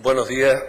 Buenos días.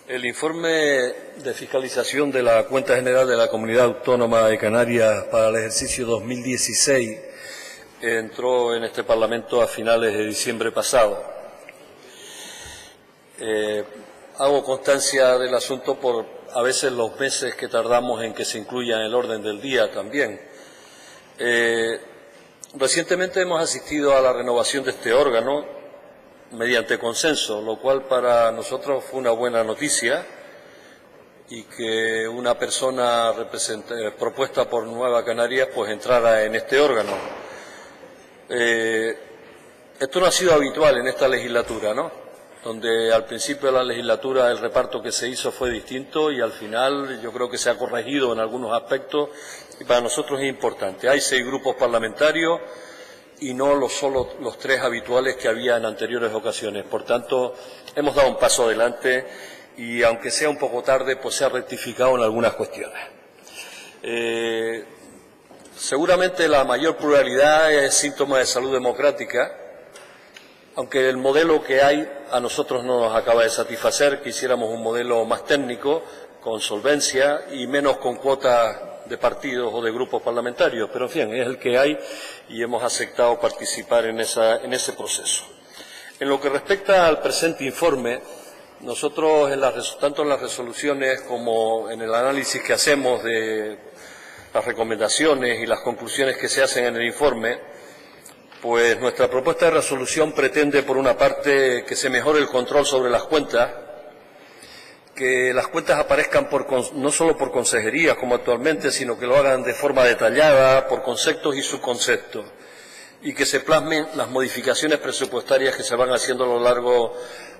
El informe de fiscalización de la Cuenta General de la Comunidad Autónoma de Canarias para el ejercicio 2016 entró en este Parlamento a finales de diciembre pasado. Hago constancia del asunto por a veces los meses que tardamos en que se incluya en el orden del día también. Recientemente hemos asistido a la renovación de este órgano mediante consenso, lo cual para nosotros fue una buena noticia, y que una persona propuesta por Nueva Canarias pues entrara en este órgano. Esto no ha sido habitual en esta legislatura, ¿no? Donde al principio de la legislatura el reparto que se hizo fue distinto y al final yo creo que se ha corregido en algunos aspectos y para nosotros es importante. Hay 6 grupos parlamentarios y no solo los 3 habituales que había en anteriores ocasiones. Por tanto, hemos dado un paso adelante y aunque sea un poco tarde, pues se ha rectificado en algunas cuestiones. Seguramente la mayor pluralidad es síntoma de salud democrática, aunque el modelo que hay a nosotros no nos acaba de satisfacer. Quisiéramos un modelo más técnico, con solvencia y menos con cuotas de partidos o de grupos parlamentarios, pero en fin, es el que hay y hemos aceptado participar en ese proceso. En lo que respecta al presente informe, nosotros tanto en las resoluciones como en el análisis que hacemos de las recomendaciones y las conclusiones que se hacen en el informe, pues nuestra propuesta de resolución pretende, por una parte, que se mejore el control sobre las cuentas, que las cuentas aparezcan no solo por consejerías como actualmente, sino que lo hagan de forma detallada, por conceptos y subconceptos, y que se plasmen las modificaciones presupuestarias que se van haciendo a lo largo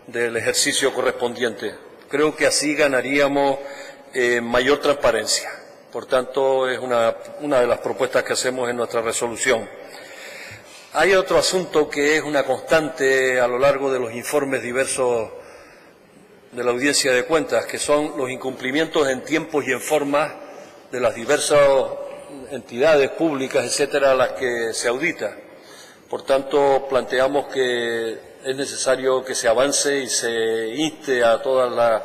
del ejercicio correspondiente. Creo que así ganaríamos mayor transparencia. Por tanto, es una de las propuestas que hacemos en nuestra resolución. Hay otro asunto que es una constante a lo largo de los informes diversos de la Audiencia de Cuentas, que son los incumplimientos en tiempos y en formas de las diversas entidades públicas, etcétera, a las que se audita. Por tanto, planteamos que es necesario que se avance y se inste a todas las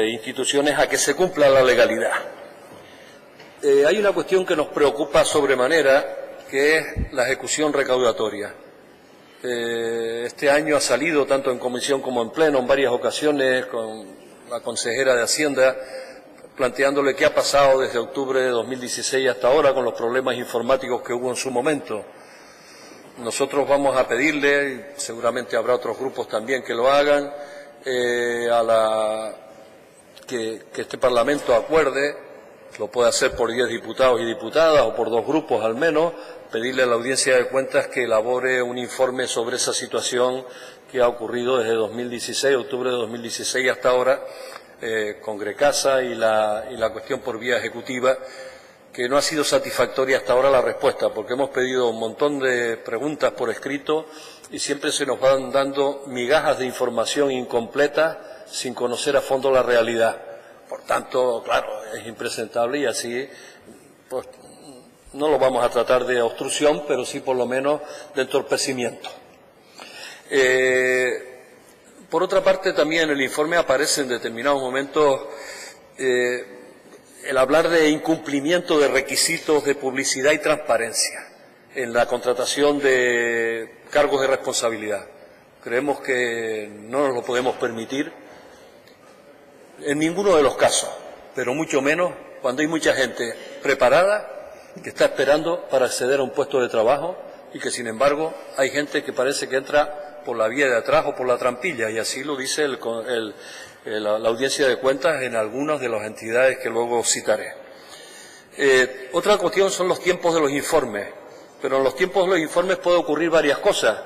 instituciones a que se cumpla la legalidad. Hay una cuestión que nos preocupa sobremanera, que es la ejecución recaudatoria. Este año ha salido, tanto en comisión como en pleno, en varias ocasiones, con la consejera de Hacienda, planteándole qué ha pasado desde octubre de 2016 hasta ahora con los problemas informáticos que hubo en su momento. Nosotros vamos a pedirle, y seguramente habrá otros grupos también que lo hagan, que este Parlamento acuerde, lo puede hacer por 10 diputados y diputadas o por 2 grupos al menos, pedirle a la Audiencia de Cuentas que elabore un informe sobre esa situación que ha ocurrido desde 2016, octubre de 2016 hasta ahora, con Grecasa y la cuestión por vía ejecutiva, que no ha sido satisfactoria hasta ahora la respuesta, porque hemos pedido un montón de preguntas por escrito y siempre se nos van dando migajas de información incompleta sin conocer a fondo la realidad. Por tanto, claro, es impresentable y así pues no lo vamos a tratar de obstrucción, pero sí por lo menos de entorpecimiento. Por otra parte, también en el informe aparece en determinados momentos el hablar de incumplimiento de requisitos de publicidad y transparencia en la contratación de cargos de responsabilidad. Creemos que no nos lo podemos permitir en ninguno de los casos, pero mucho menos cuando hay mucha gente preparada que está esperando para acceder a un puesto de trabajo y que, sin embargo, hay gente que parece que entra por la vía de atrás o por la trampilla, y así lo dice la Audiencia de Cuentas en algunas de las entidades que luego citaré. Otra cuestión son los tiempos de los informes, pero en los tiempos de los informes puede ocurrir varias cosas.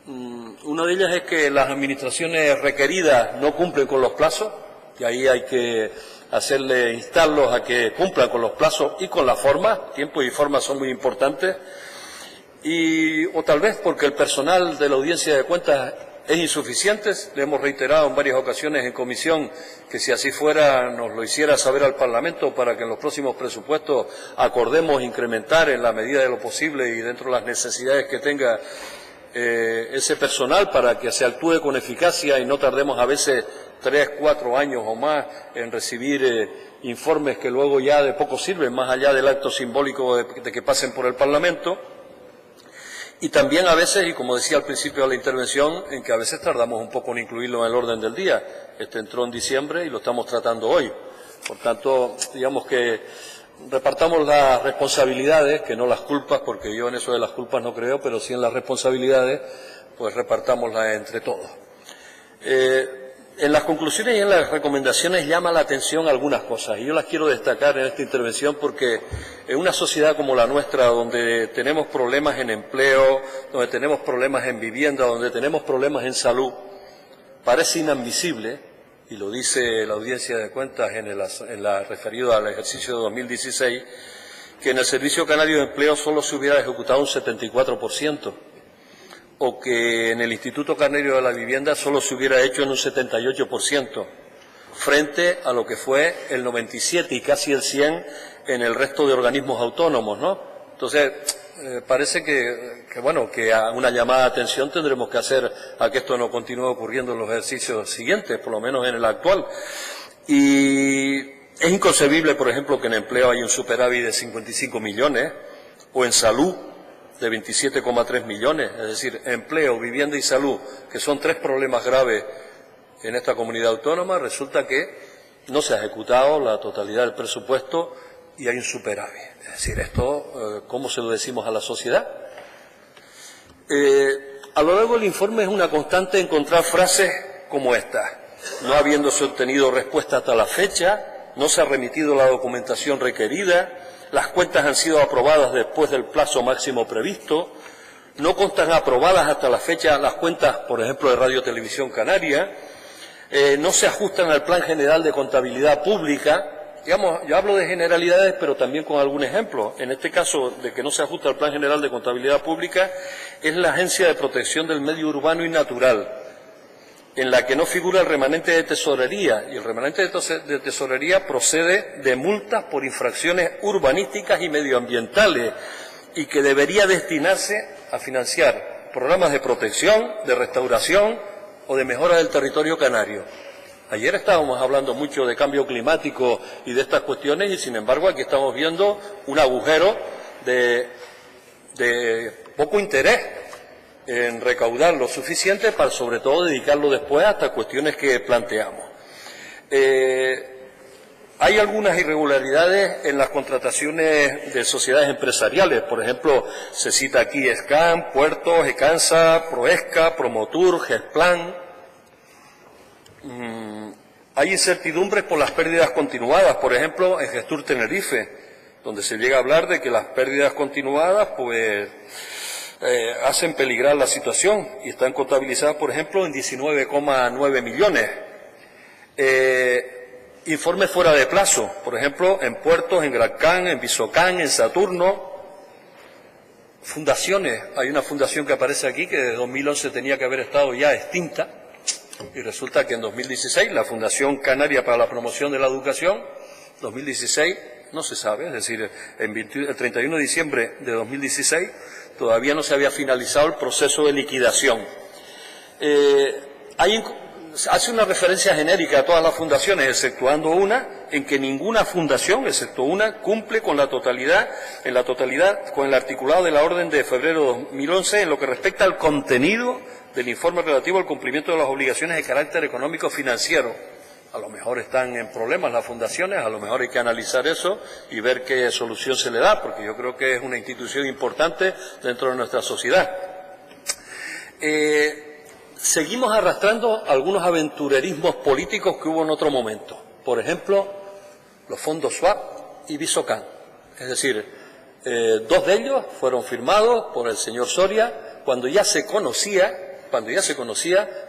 Una de ellas es que las administraciones requeridas no cumplen con los plazos, y ahí hay que instarlos a que cumplan con los plazos y con la forma. Tiempo y forma son muy importantes. O tal vez porque el personal de la Audiencia de Cuentas es insuficiente. Le hemos reiterado en varias ocasiones en comisión que, si así fuera, nos lo hiciera saber al Parlamento para que en los próximos presupuestos acordemos incrementar en la medida de lo posible y dentro de las necesidades que tenga ese personal para que se actúe con eficacia y no tardemos a veces 3, 4 años o más en recibir informes que luego ya de poco sirven, más allá del acto simbólico de que pasen por el Parlamento. Y también a veces, y como decía al principio de la intervención, en que a veces tardamos un poco en incluirlo en el orden del día. Este entró en diciembre y lo estamos tratando hoy. Por tanto, digamos que repartamos las responsabilidades, que no las culpas, porque yo en eso de las culpas no creo, pero sí en las responsabilidades, pues repartámoslas entre todos. En las conclusiones y en las recomendaciones llama la atención algunas cosas, y yo las quiero destacar en esta intervención porque en una sociedad como la nuestra, donde tenemos problemas en empleo, donde tenemos problemas en vivienda, donde tenemos problemas en salud, parece inadmisible, y lo dice la Audiencia de Cuentas en la referido al ejercicio de 2016, que en el Servicio Canario de Empleo solo se hubiera ejecutado un 74%. O que en el Instituto Canario de la Vivienda solo se hubiera hecho en un 78%, frente a lo que fue el 97% y casi el 100% en el resto de organismos autónomos, ¿no? Entonces, parece que a una llamada de atención tendremos que hacer a que esto no continúe ocurriendo en los ejercicios siguientes, por lo menos en el actual. Y es inconcebible, por ejemplo, que en empleo haya un superávit de 55 millones, o en salud, de 27,3 millones, es decir, empleo, vivienda y salud, que son 3 problemas graves en esta comunidad autónoma, resulta que no se ha ejecutado la totalidad del presupuesto y hay un superávit. Es decir, esto, ¿cómo se lo decimos a la sociedad? A lo largo del informe es una constante encontrar frases como esta: no habiéndose obtenido respuesta hasta la fecha, no se ha remitido la documentación requerida, las cuentas han sido aprobadas después del plazo máximo previsto, no constan aprobadas hasta la fecha las cuentas, por ejemplo, de Radio Televisión Canaria, no se ajustan al Plan General de Contabilidad Pública. Digamos, yo hablo de generalidades, pero también con algún ejemplo. En este caso, de que no se ajusta al Plan General de Contabilidad Pública, es la Agencia de Protección del Medio Urbano y Natural, en la que no figura el remanente de tesorería, y el remanente de tesorería procede de multas por infracciones urbanísticas y medioambientales, y que debería destinarse a financiar programas de protección, de restauración o de mejora del territorio canario. Ayer estábamos hablando mucho de cambio climático y de estas cuestiones, y sin embargo aquí estamos viendo un agujero de poco interés en recaudar lo suficiente para, sobre todo, dedicarlo después a estas cuestiones que planteamos. Hay algunas irregularidades en las contrataciones de sociedades empresariales. Por ejemplo, se cita aquí ESCAM, Puertos, ECANSA, Proesca, Promotur, GESPLAN. Hay incertidumbres por las pérdidas continuadas, por ejemplo, en Gestur Tenerife, donde se llega a hablar de que las pérdidas continuadas, pues, hacen peligrar la situación y están contabilizadas, por ejemplo, en 19,9 millones. Informes fuera de plazo, por ejemplo, en Puertos, en Grancán, en Visocán, en Saturno. Fundaciones, hay una fundación que aparece aquí que desde 2011 tenía que haber estado ya extinta, y resulta que en 2016 la Fundación Canaria para la Promoción de la Educación, 2016, no se sabe, es decir, el 31 de diciembre de 2016 todavía no se había finalizado el proceso de liquidación. Hace una referencia genérica a todas las fundaciones, exceptuando una, en que ninguna fundación, excepto una, cumple con la totalidad con el articulado de la orden de febrero de 2011 en lo que respecta al contenido del informe relativo al cumplimiento de las obligaciones de carácter económico financiero. A lo mejor están en problemas las fundaciones, a lo mejor hay que analizar eso y ver qué solución se le da, porque yo creo que es una institución importante dentro de nuestra sociedad. Seguimos arrastrando algunos aventurerismos políticos que hubo en otro momento. Por ejemplo, los fondos SWAP y Visocán. Es decir, 2 de ellos fueron firmados por el señor Soria cuando ya se conocía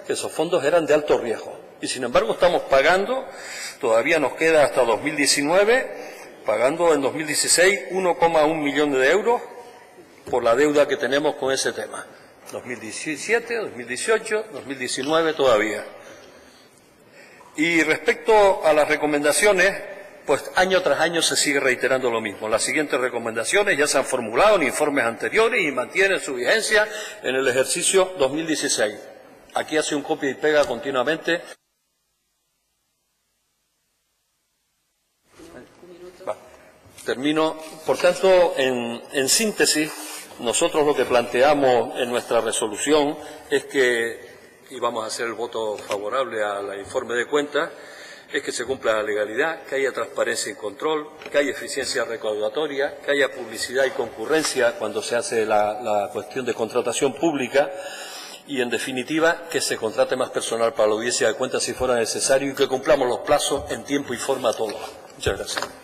que esos fondos eran de alto riesgo. Y sin embargo estamos pagando, todavía nos queda hasta 2019, pagando en 2016 1,1 millón de euros por la deuda que tenemos con ese tema. 2017, 2018, 2019 todavía. Y respecto a las recomendaciones, pues año tras año se sigue reiterando lo mismo. Las siguientes recomendaciones ya se han formulado en informes anteriores y mantienen su vigencia en el ejercicio 2016. Aquí hace un copia y pega continuamente. Termino. Por tanto, en síntesis, nosotros lo que planteamos en nuestra resolución es que, y vamos a hacer el voto favorable al informe de cuentas, es que se cumpla la legalidad, que haya transparencia y control, que haya eficiencia recaudatoria, que haya publicidad y concurrencia cuando se hace la cuestión de contratación pública y, en definitiva, que se contrate más personal para la audiencia de cuentas si fuera necesario y que cumplamos los plazos en tiempo y forma a todos. Muchas gracias.